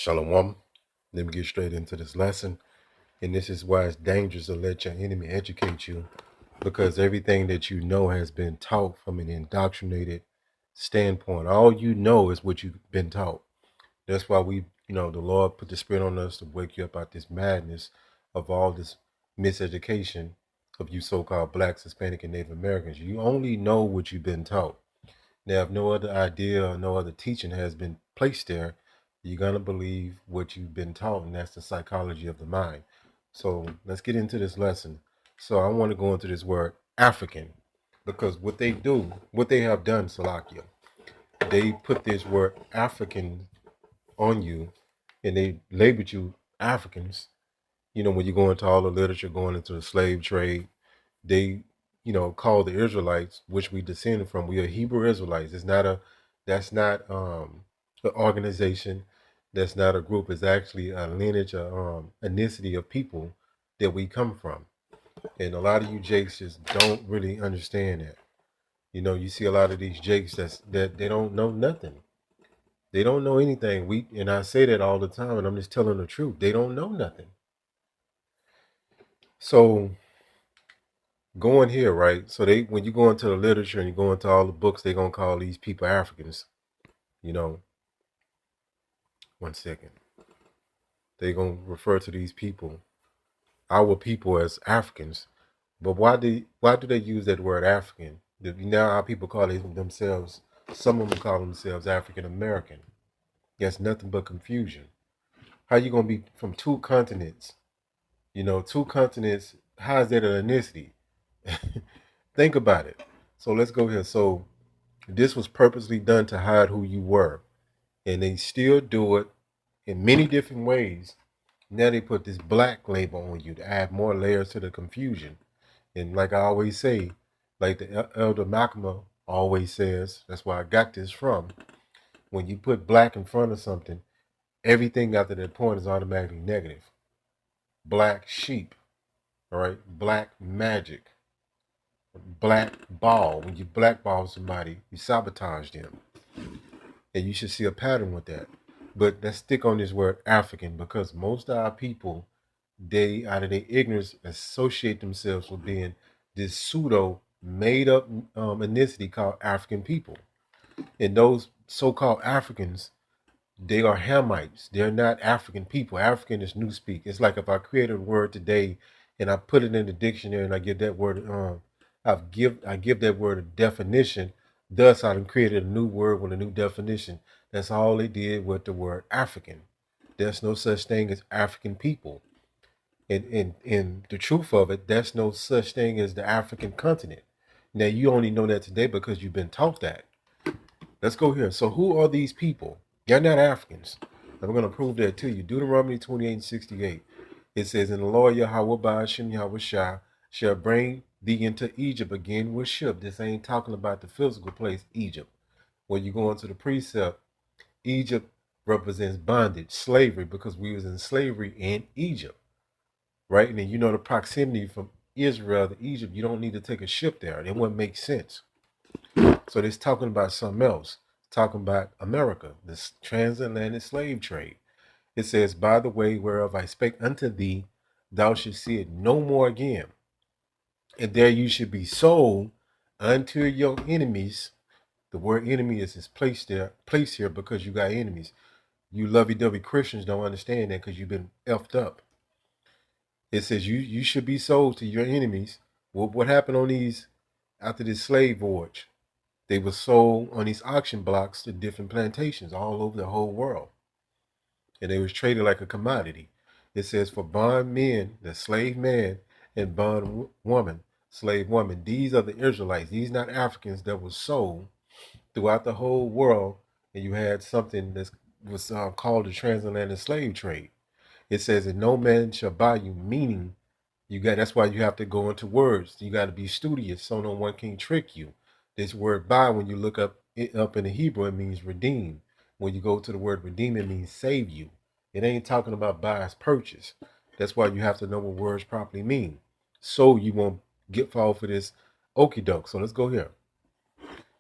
Shalom. Let me get straight into this lesson. And this is why it's dangerous to let your enemy educate you, because everything that you know has been taught from an indoctrinated standpoint. All you know is what you've been taught. That's why the Lord put the Spirit on us to wake you up out this madness of all this miseducation of you so called blacks, Hispanic, and Native Americans. You only know what you've been taught. Now, if no other idea or no other teaching has been placed there, you're going to believe what you've been taught, and that's the psychology of the mind. So let's get into this lesson. So I want to go into this word African, because what they have done, Salakia, they put this word African on you and they labeled you Africans. When you go into all the literature going into the slave trade, they call the Israelites, which we descended from, we are Hebrew Israelites. That's not an organization, that's not a group. It's actually a lineage, a ethnicity of people that we come from. And a lot of you jakes just don't really understand that. You see a lot of these jakes that they don't know nothing. They don't know anything. And I say that all the time, and I'm just telling the truth. They don't know nothing. So going here, right? So when you go into the literature and you go into all the books, they're gonna call these people Africans. You know, one second. They're gonna refer to these people, our people, as Africans. But why do they use that word African? Now our people call themselves. Some of them call themselves African American. That's nothing but confusion. How you gonna be from two continents? Two continents. How is that an ethnicity? Think about it. So let's go here. So this was purposely done to hide who you were, and they still do it in many different ways. Now they put this black label on you to add more layers to the confusion. And like I always say, like the Elder Malcolm always says, that's where I got this from. When you put black in front of something, everything after that point is automatically negative. Black sheep, all right? Black magic, black ball. When you blackball somebody, you sabotage them. And you should see a pattern with that. But let's stick on this word African, because most of our people, they, out of their ignorance, associate themselves with being this pseudo made up ethnicity called African people. And those so-called Africans, they are Hamites. They're not African people. African is newspeak. It's like if I create a word today and I put it in the dictionary and I give that word, I give that word a definition. Thus, I created a new word with a new definition. That's all they did with the word African. There's no such thing as African people. And the truth of it, there's no such thing as the African continent. Now, you only know that today because you've been taught that. Let's go here. So who are these people? They're not Africans. And we're going to prove that to you. Deuteronomy 28:68. It says, "And the Lord Yahweh Ba'ashem Yahweh Shah shall bring thee into Egypt again with ship." This ain't talking about the physical place, Egypt. When you go into the precept, Egypt represents bondage, slavery, because we was in slavery in Egypt, right? And then the proximity from Israel to Egypt, you don't need to take a ship there. It wouldn't make sense. So it's talking about something else. It's talking about America, this transatlantic slave trade. It says, "By the way whereof I spake unto thee, thou shouldst see it no more again. And there you should be sold unto your enemies." The word enemy is placed here because you got enemies. You lovey-dovey Christians don't understand that because you've been effed up. It says you should be sold to your enemies. What happened on these after this slave voyage? They were sold on these auction blocks to different plantations all over the whole world. And they was traded like a commodity. It says, "For bond men, the slave man, and bond woman, slave woman." These are the Israelites. These not Africans that were sold throughout the whole world. And you had something that was called the transatlantic slave trade. It says that no man shall buy you, meaning that's why you have to go into words. You got to be studious so no one can trick you. This word "buy," when you look up in the Hebrew, it means redeem. When you go to the word redeem, it means save you. It ain't talking about buy as purchase. That's why you have to know what words properly mean, so you won't fall for this okey doke. So let's go here.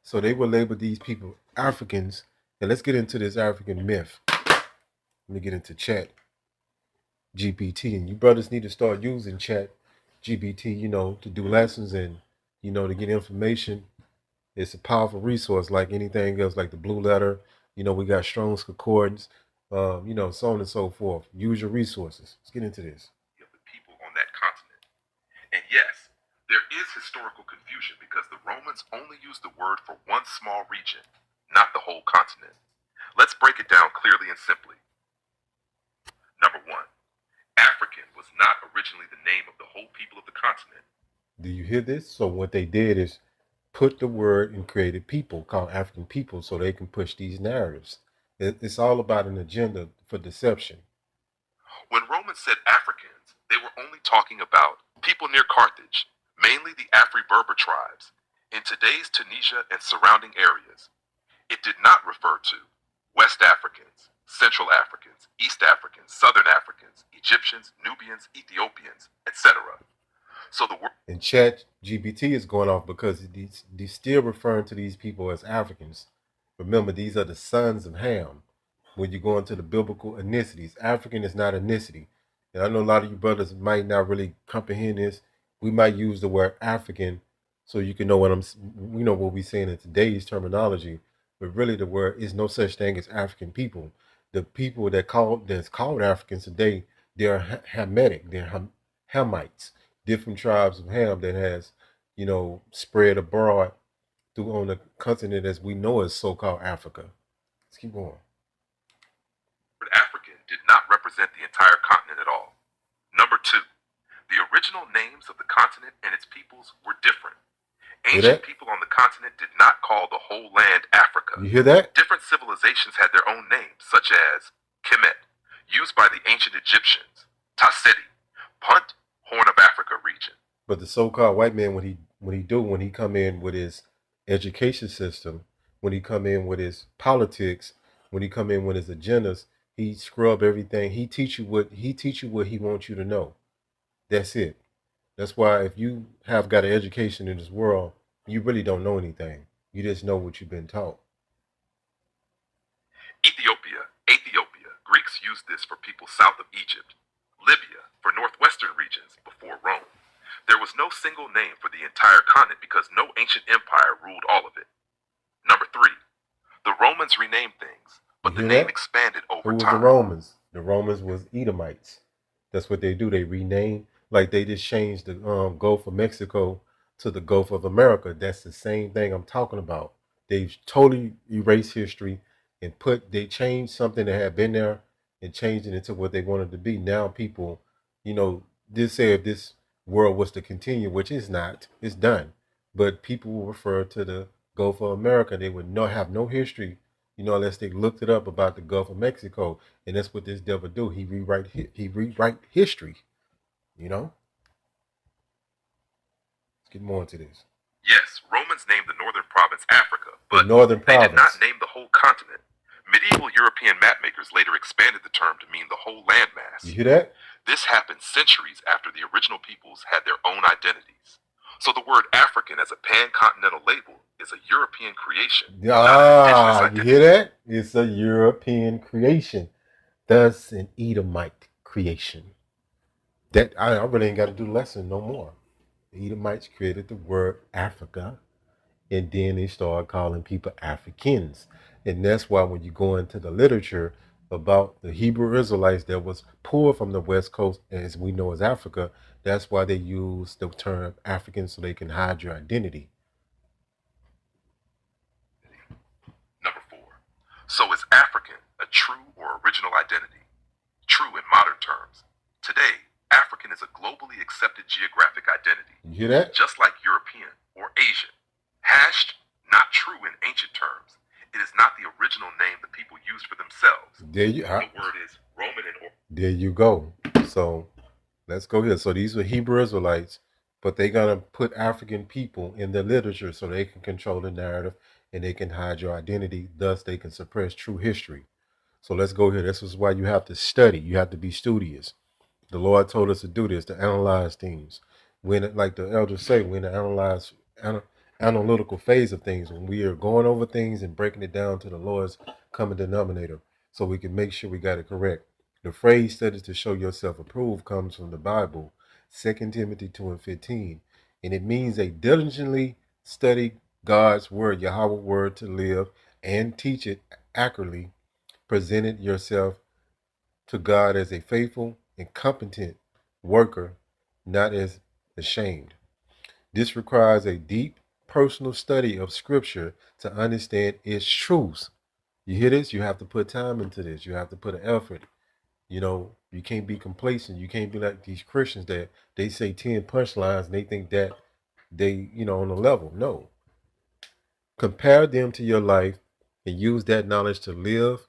So they will label these people Africans, and let's get into this African myth. Let me get into Chat GPT, and you brothers need to start using Chat GPT, to do lessons and to get information. It's a powerful resource like anything else, like the Blue Letter. We got Strong's Concordance, so on and so forth. Use your resources. Let's get into this. Of the people on that continent. And yes, there is historical confusion because the Romans only used the word for one small region, not the whole continent. Let's break it down clearly and simply. Number one, African was not originally the name of the whole people of the continent. Do you hear this? So what they did is put the word and created people called African people so they can push these narratives. It's all about an agenda for deception. When Romans said Africans, they were only talking about people near Carthage, mainly the Afri-Berber tribes, in today's Tunisia and surrounding areas. It did not refer to West Africans, Central Africans, East Africans, Southern Africans, Egyptians, Nubians, Ethiopians, etc. So the word and Chat GPT is going off because he's still referring to these people as Africans. Remember, these are the sons of Ham. When you go into the biblical ethnicities, African is not ethnicity. And I know a lot of you brothers might not really comprehend this. We might use the word African so you can know what what we're saying in today's terminology. But really, the word is no such thing as African people. The people that's called Africans today, they're Hamitic, they're Hamites, different tribes of Ham that has, spread abroad through on the continent as we know as so-called Africa. Let's keep going. African did not represent the entire continent at all. Number two, the original names of the continent and its peoples were different. Ancient people on the continent did not call the whole land Africa. You hear that? Different civilizations had their own names, such as Kemet, used by the ancient Egyptians, Tasseti, Punt, Horn of Africa region. But the so-called white man, when he come in with his education system, when he come in with his politics, when he come in with his agendas, he scrub everything. He teach you what he wants you to know. That's it. That's why if you have got an education in this world, you really don't know anything. You just know what you've been taught. Ethiopia. Greeks used this for people south of Egypt. Libya for northwestern regions before Rome. There was no single name for the entire continent because no ancient empire ruled all of it. Number three, the Romans renamed things, but the name expanded over time. Who was the Romans? The Romans was Edomites. That's what they do. They rename, like they just changed the Gulf of Mexico to the Gulf of America. That's the same thing I'm talking about. They've totally erased history and they changed something that had been there and changed it into what they wanted to be. Now people, this say if this world was to continue, which is not, it's done. But people will refer to the Gulf of America. They would not have no history, unless they looked it up about the Gulf of Mexico. And that's what this devil do. He rewrite history. Let's get more into this. Yes, Romans named the northern province Africa, but they did not name the whole continent. Medieval European mapmakers later expanded the term to mean the whole landmass. You hear that? This happened centuries after the original peoples had their own identities. So the word African as a pan-continental label is a European creation. You hear that? It's a European creation. Thus an Edomite creation. That I really ain't got to do the lesson no more. The Edomites created the word Africa, and then they started calling people Africans. And that's why when you go into the literature about the Hebrew Israelites that was pulled from the West Coast, as we know as Africa, that's why they use the term African so they can hide your identity. Number four. So is African a true or original identity? True in modern terms. Today, African is a globally accepted geographic identity. You hear that? Just like European or Asian. Hashed, not true in ancient terms. It is not the original name the people used for themselves. The word is Roman and there you go. So let's go here. So these were Hebrew Israelites, but they're gonna put African people in their literature so they can control the narrative and they can hide your identity. Thus, they can suppress true history. So let's go here. This is why you have to study. You have to be studious. The Lord told us to do this, to analyze things. When, like the elders say, when to analyze analytical phase of things, when we are going over things and breaking it down to the Lord's common denominator. so we can make sure we got it correct. The phrase study to show yourself approved comes from the Bible, 2 Timothy 2 and 15. And it means they diligently study God's word, Yahweh word, to live and teach it accurately. Presented yourself to God as a faithful and competent worker, not as ashamed. This requires a deep personal study of Scripture to understand its truths. You hear this? You have to put time into this. You have to put an effort. You know, you can't be complacent. You can't be like these Christians that they say 10 punchlines and they think that they, on a level. No. Compare them to your life and use that knowledge to live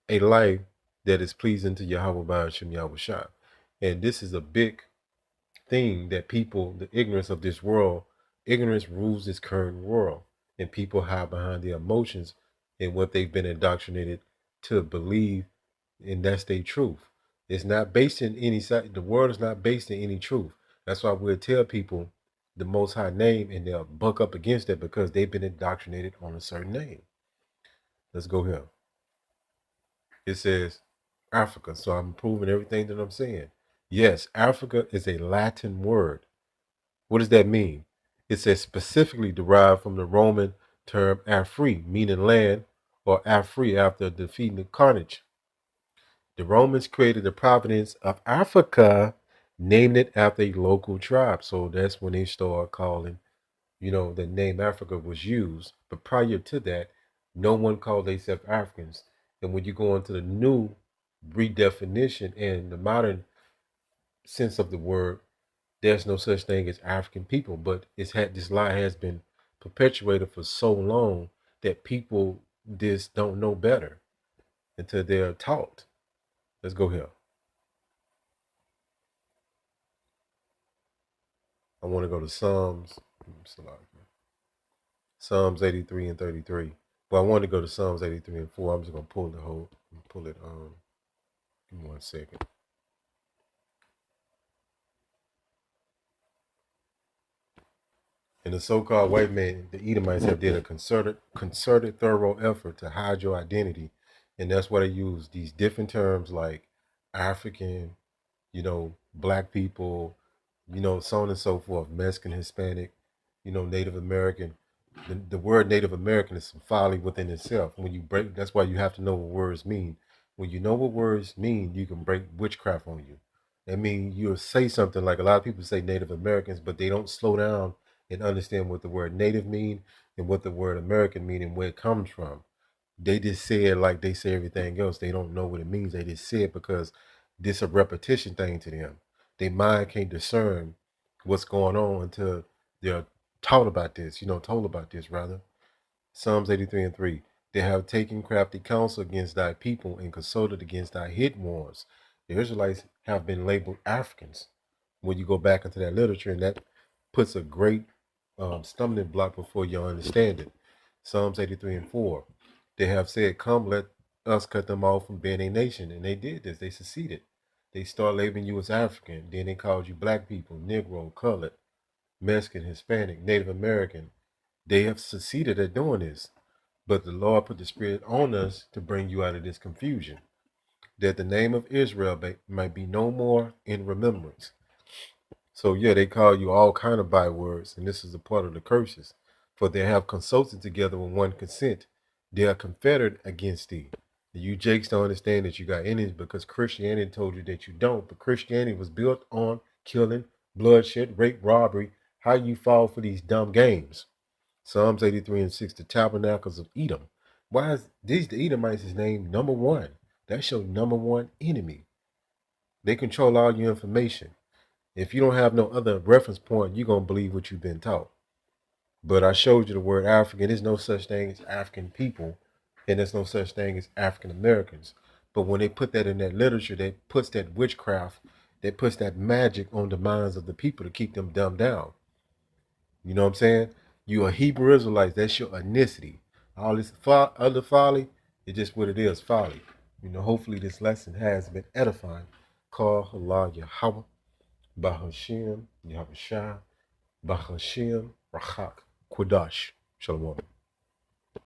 a life that is pleasing to Yahweh Ba'ashim Yahweh Shah. And this is a big thing that people, the ignorance of this world, ignorance rules this current world. And people hide behind their emotions and what they've been indoctrinated to believe, and that's their truth. It's not based in any side. The world is not based in any truth. That's why we'll tell people the Most High name, and they'll buck up against it because they've been indoctrinated on a certain name. Let's go here. It says Africa. So I'm proving everything that I'm saying. Yes, Africa is a Latin word. What does that mean? It says specifically derived from the Roman term Afri, meaning land, or Afri after defeating Carthage. The Romans created the province of Africa, named it after a local tribe. So that's when they started calling, the name Africa was used. But prior to that, no one called themselves Africans. And when you go into the new redefinition and the modern sense of the word, there's no such thing as African people. But this lie has been perpetuated for so long that people just don't know better until they're taught. Let's go here. I want to go to Psalms 83 and 33. But I want to go to Psalms 83 and 4. I'm just going to pull it. Give me 1 second. And the so-called white man, the Edomites, have did a concerted, thorough effort to hide your identity. And that's why they use these different terms like African, black people, so on and so forth, Mexican, Hispanic, Native American. The word Native American is some folly within itself. That's why you have to know what words mean. When you know what words mean, you can break witchcraft on you. I mean, you'll say something like a lot of people say Native Americans, but they don't slow down and understand what the word Native mean and what the word American mean and where it comes from. They just say it like they say everything else. They don't know what it means. They just say it because this is a repetition thing to them. Their mind can't discern what's going on until they're told about this rather. Psalms 83 and 3. They have taken crafty counsel against thy people and consulted against thy hidden ones. The Israelites have been labeled Africans when you go back into that literature, and that puts a great stumbling block before you understand it. Psalms 83 and 4. They have said, come, let us cut them off from being a nation. And they did this. They succeeded. They start labeling you as African. Then they called you black people, Negro, colored, Mexican, Hispanic, Native American. They have succeeded at doing this. But the Lord put the Spirit on us to bring you out of this confusion, that the name of Israel might be no more in remembrance. So yeah, they call you all kind of bywords, and this is a part of the curses. For they have consulted together with one consent. They are confederate against thee. You Jakes don't understand that you got enemies because Christianity told you that you don't. But Christianity was built on killing, bloodshed, rape, robbery. How you fall for these dumb games? Psalms 83 and 6, the tabernacles of Edom. Why is the Edomites is named number one? That's your number one enemy. They control all your information. If you don't have no other reference point, you're going to believe what you've been taught. But I showed you the word African. There's no such thing as African people, and there's no such thing as African Americans. But when they put that in that literature, that puts that witchcraft, that puts that magic on the minds of the people to keep them dumbed down. You know what I'm saying? You are Hebrew Israelites. That's your ethnicity. All this other folly, it's just what it is, folly. Hopefully this lesson has been edifying. Call Allah Yahweh, Bahashim, Yahushua, Bahashim, Rachak, Quadash. Shalom.